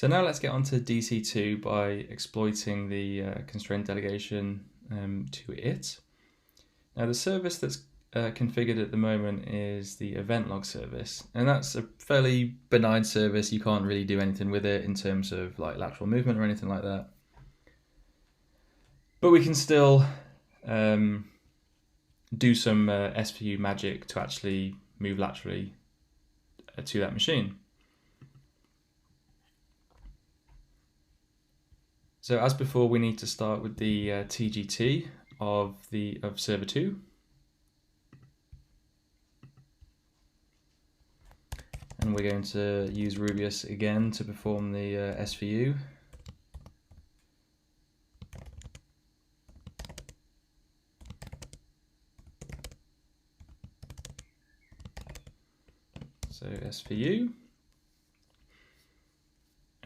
So now let's get onto DC2 by exploiting the constraint delegation to it. Now the service that's configured at the moment is the event log service, and that's a fairly benign service. You can't really do anything with it in terms of like lateral movement or anything like that. But we can still do some SVU magic to actually move laterally to that machine. So as before, we need to start with the TGT of server 2. And we're going to use Rubius again to perform the SVU. So SVU.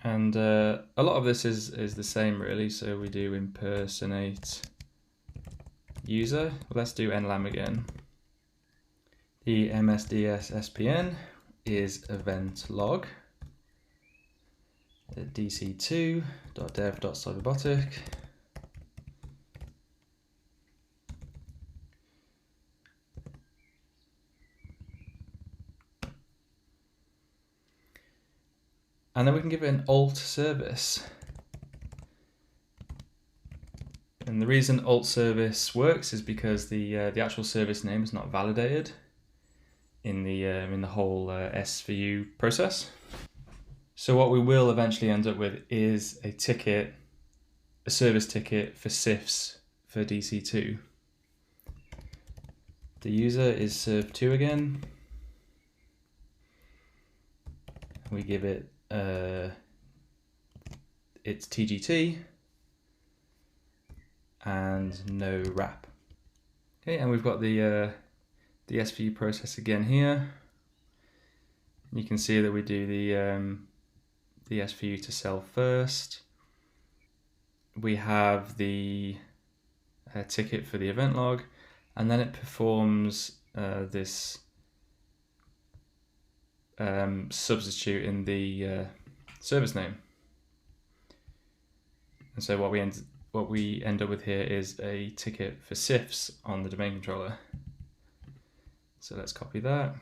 And a lot of this is the same really, so we do impersonate user. Let's do nlam again. The MSDS SPN is event log dc2.dev.cyberbotic. And then we can give it an alt service. And the reason alt service works is because the actual service name is not validated in the whole SVU process. So what we will eventually end up with is a ticket, a service ticket for CIFS for DC2. The user is serve2 again. We give it its TGT and no wrap. Okay, and we've got the SVU process again here. You can see that we do the SVU to cell first. We have the ticket for the event log, and then it performs this substitute in the service name. And so what we end up with here is a ticket for CIFS on the domain controller. So let's copy that,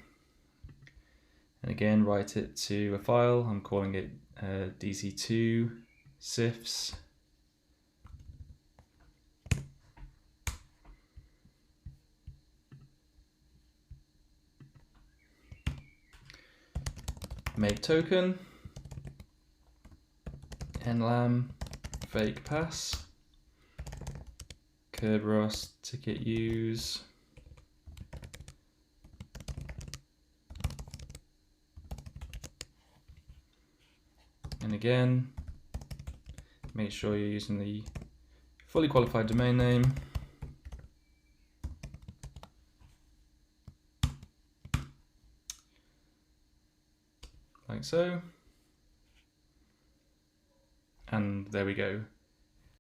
and again write it to a file. I'm calling it dc2 CIFS. Make token nlam fake pass Kerberos ticket use and again make sure you're using the fully qualified domain name. Like so, and there we go.